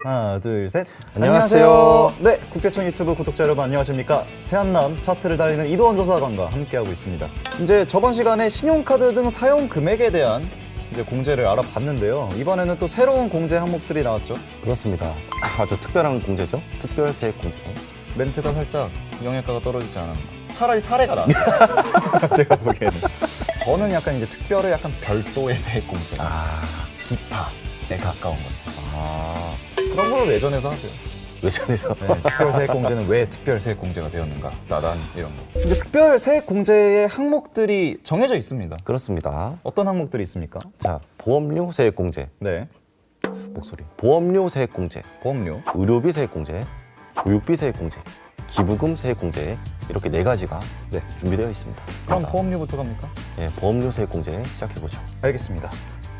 하나, 둘, 셋. 안녕하세요. 네, 국제청 유튜브 구독자 여러분 안녕하십니까? 새한남 차트를 달리는 이도원 조사관과 함께하고 있습니다. 이제 저번 시간에 신용카드 등 사용 금액에 대한 이제 공제를 알아봤는데요. 이번에는 또 새로운 공제 항목들이 나왔죠. 그렇습니다. 아주 특별한 공제죠. 특별 세액 공제. 멘트가 살짝 영양가가 떨어지지 않았나. 차라리 사례가 나았어요. 제가 보기에는. 저는 약간 이제 특별의 약간 별도의 세액 공제. 기타에 가까운 거예요. 그런 걸로 외전해서 하세요. 외전에서. 네, 특별 세액 공제는 왜 특별 세액 공제가 되었는가? 나단 이런 거. 이제 특별 세액 공제의 항목들이 정해져 있습니다. 그렇습니다. 어떤 항목들이 있습니까? 자, 보험료 세액 공제. 네, 목소리. 보험료 세액 공제. 보험료. 의료비 세액 공제. 교육비 세액 공제. 기부금 세액 공제. 이렇게 네 가지가 준비되어 있습니다. 그럼 보험료부터 갑니까? 예, 보험료 세액 공제 시작해보죠. 알겠습니다.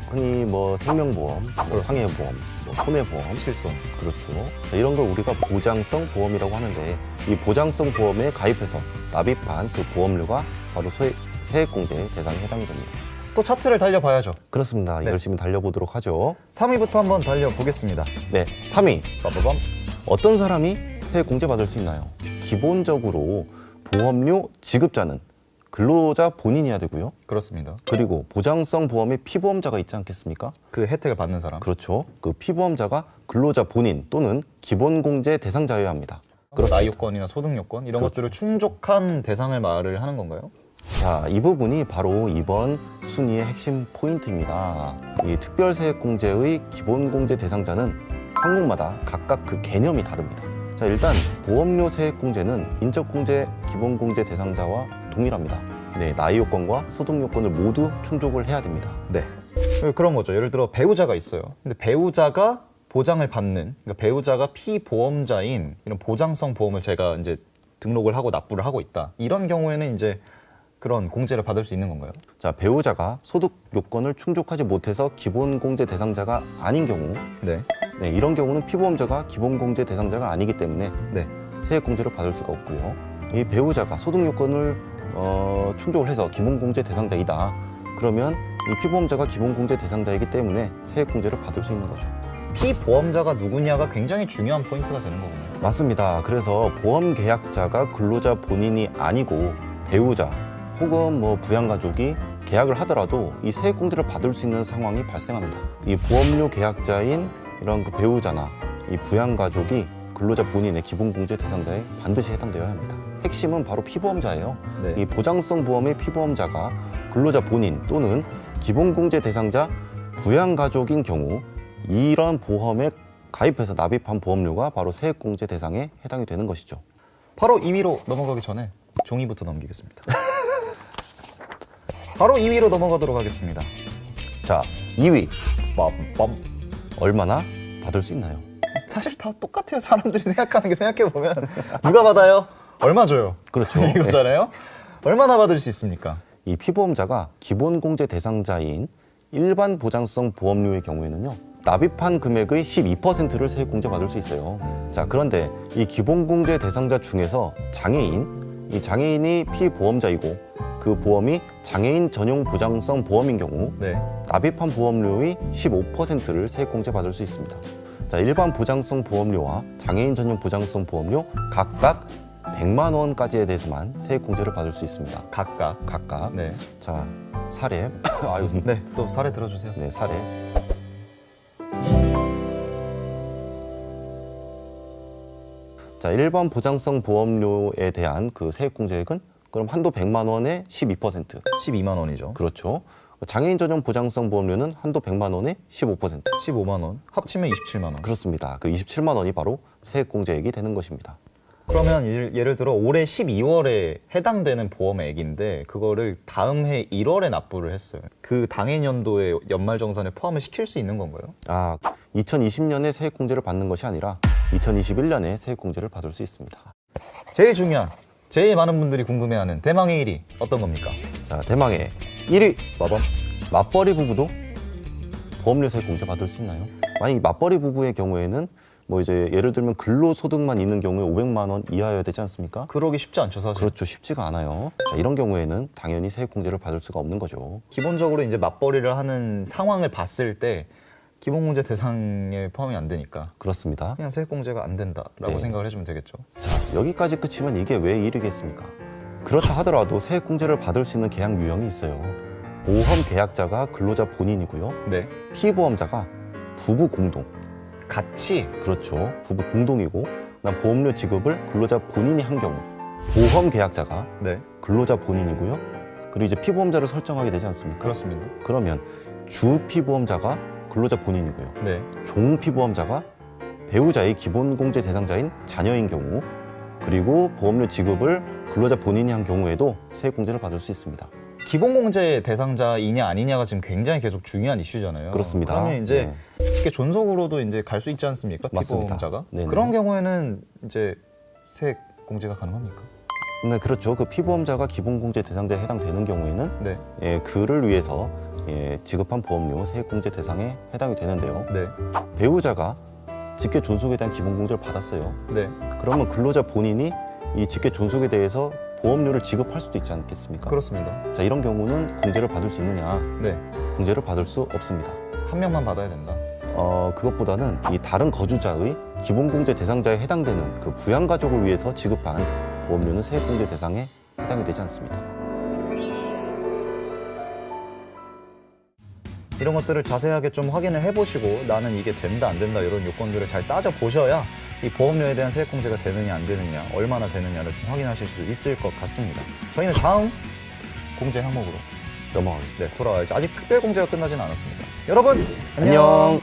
흔히 뭐 생명보험, 뭐 상해보험, 뭐 손해보험, 실손. 그렇죠. 자, 이런 걸 우리가 보장성 보험이라고 하는데 이 보장성 보험에 가입해서 납입한 그 보험료가 바로 세액 공제 대상에 해당이 됩니다. 또 차트를 달려봐야죠. 그렇습니다. 네. 열심히 달려보도록 하죠. 3위부터 한번 달려보겠습니다. 네, 3위. 빠바밤. 어떤 사람이 세액 공제 받을 수 있나요? 기본적으로 보험료 지급자는 근로자 본인이어야 되고요. 그렇습니다. 그리고 보장성 보험의 피보험자가 있지 않겠습니까? 그 혜택을 받는 사람. 그렇죠. 그 피보험자가 근로자 본인 또는 기본공제 대상자여야 합니다. 나이 요건이나 소득 요건 이런 것들을 충족한 대상을 말을 하는 건가요? 자, 이 부분이 바로 이번 순위의 핵심 포인트입니다. 이 특별세액공제의 기본공제 대상자는 항목마다 각각 그 개념이 다릅니다. 자, 일단 보험료 세액공제는 인적공제 기본공제 대상자와 동일합니다. 네, 나이 요건과 소득 요건을 모두 충족을 해야 됩니다. 네. 그런 거죠. 예를 들어 배우자가 있어요. 근데 배우자가 보장을 받는, 그러니까 배우자가 피보험자인 이런 보장성 보험을 제가 이제 등록을 하고 납부를 하고 있다. 이런 경우에는 이제 그런 공제를 받을 수 있는 건가요? 자, 배우자가 소득 요건을 충족하지 못해서 기본공제 대상자가 아닌 경우, 네. 네, 이런 경우는 피보험자가 기본공제 대상자가 아니기 때문에 네. 세액공제를 받을 수가 없고요. 이 배우자가 소득 요건을 충족을 해서 기본공제 대상자이다. 그러면 이 피보험자가 기본공제 대상자이기 때문에 세액공제를 받을 수 있는 거죠. 피보험자가 누구냐가 굉장히 중요한 포인트가 되는 거군요. 맞습니다. 그래서 보험 계약자가 근로자 본인이 아니고 배우자 혹은 뭐 부양가족이 계약을 하더라도 이 세액공제를 받을 수 있는 상황이 발생합니다. 이 보험료 계약자인 이런 그 배우자나 이 부양가족이 근로자 본인의 기본공제 대상자에 반드시 해당되어야 합니다. 핵심은 바로 피보험자예요. 네. 이 보장성 보험의 피보험자가 근로자 본인 또는 기본공제 대상자 부양가족인 경우 이런 보험에 가입해서 납입한 보험료가 바로 세액공제 대상에 해당이 되는 것이죠. 바로 2위로 넘어가기 전에 종이부터 넘기겠습니다. 바로 2위로 넘어가도록 하겠습니다. 자, 2위 빰빰. 얼마나 받을 수 있나요? 사실 다 똑같아요. 사람들이 생각하는 게 생각해보면 누가 받아요? 얼마 줘요? 그렇죠. 이거잖아요. 얼마나 받을 수 있습니까? 이 피보험자가 기본공제 대상자인 일반 보장성 보험료의 경우에는요, 납입한 금액의 12%를 세액공제 받을 수 있어요. 자, 그런데 이 기본공제 대상자 중에서 이 장애인이 피보험자이고 그 보험이 장애인 전용 보장성 보험인 경우 네. 납입한 보험료의 15%를 세액공제 받을 수 있습니다. 자, 일반 보장성 보험료와 장애인 전용 보장성 보험료 각각 100만 원까지에 대해서만 세액공제를 받을 수 있습니다. 각각. 네. 자, 사례. 아유, 네. 또 사례 들어주세요. 네, 사례. 자, 일반 보장성 보험료에 대한 그 세액공제액은 그럼 한도 100만 원에 12%. 12만 원이죠. 그렇죠. 장애인 전용 보장성 보험료는 한도 100만 원에 15%. 15만 원. 합치면 27만 원. 그렇습니다. 그 27만 원이 바로 세액공제액이 되는 것입니다. 그러면 예를 들어 올해 12월에 해당되는 보험액인데 그거를 다음 해 1월에 납부를 했어요. 그 당해년도의 연말정산에 포함을 시킬 수 있는 건가요? 아, 2020년에 세액공제를 받는 것이 아니라 2021년에 세액공제를 받을 수 있습니다. 제일 중요한, 제일 많은 분들이 궁금해하는 대망의 1위 어떤 겁니까? 자, 대망의 1위. 빠밤. 맞벌이 부부도 보험료 세액공제 받을 수 있나요? 만약 맞벌이 부부의 경우에는 뭐 이제 예를 들면 근로소득만 있는 경우에 500만 원 이하여야 되지 않습니까? 그러기 쉽지 않죠, 사실. 그렇죠. 쉽지가 않아요. 자, 이런 경우에는 당연히 세액공제를 받을 수가 없는 거죠. 기본적으로 이제 맞벌이를 하는 상황을 봤을 때 기본공제 대상에 포함이 안 되니까 그렇습니다. 그냥 세액공제가 안 된다라고 네. 생각을 해주면 되겠죠. 자, 여기까지 끝이면 이게 왜 일이겠습니까? 그렇다 하더라도 세액공제를 받을 수 있는 계약 유형이 있어요. 보험 계약자가 근로자 본인이고요. 네. 피보험자가 부부 공동. 같이 그렇죠. 부부 공동이고, 그다음 보험료 지급을 근로자 본인이 한 경우, 보험 계약자가 네 근로자 본인이고요. 그리고 이제 피보험자를 설정하게 되지 않습니까? 그렇습니다. 그러면 주 피보험자가 근로자 본인이고요. 네 종 피보험자가 배우자의 기본공제 대상자인 자녀인 경우, 그리고 보험료 지급을 근로자 본인이 한 경우에도 세액공제를 받을 수 있습니다. 기본공제 대상자이냐 아니냐가 지금 굉장히 계속 중요한 이슈잖아요. 그렇습니다. 그러면 이제 쉽게 존속으로도 이제 갈 수 있지 않습니까? 맞습니다. 피보험자가 네네. 그런 경우에는 이제 세액 공제가 가능합니까? 네, 그렇죠. 그 피보험자가 기본공제 대상자에 해당되는 경우에는 네, 그를 위해서 지급한 보험료 세액공제 대상에 해당이 되는데요. 네, 배우자가 직계 존속에 대한 기본공제를 받았어요. 네, 그러면 근로자 본인이 이 직계 존속에 대해서 보험료를 지급할 수도 있지 않겠습니까? 그렇습니다. 자, 이런 경우는 공제를 받을 수 있느냐? 네, 공제를 받을 수 없습니다. 한 명만 받아야 된다. 그것보다는 이 다른 거주자의 기본공제 대상자에 해당되는 그 부양가족을 위해서 지급한 보험료는 세액공제 대상에 해당이 되지 않습니다. 이런 것들을 자세하게 좀 확인을 해보시고 나는 이게 된다 안 된다 이런 요건들을 잘 따져보셔야 이 보험료에 대한 세액공제가 되느냐 안 되느냐 얼마나 되느냐를 좀 확인하실 수 있을 것 같습니다. 저희는 다음 공제 항목으로 넘어가겠습니다. 돌아와야죠. 아직 특별공제가 끝나진 않았습니다. 여러분 안녕. 안녕.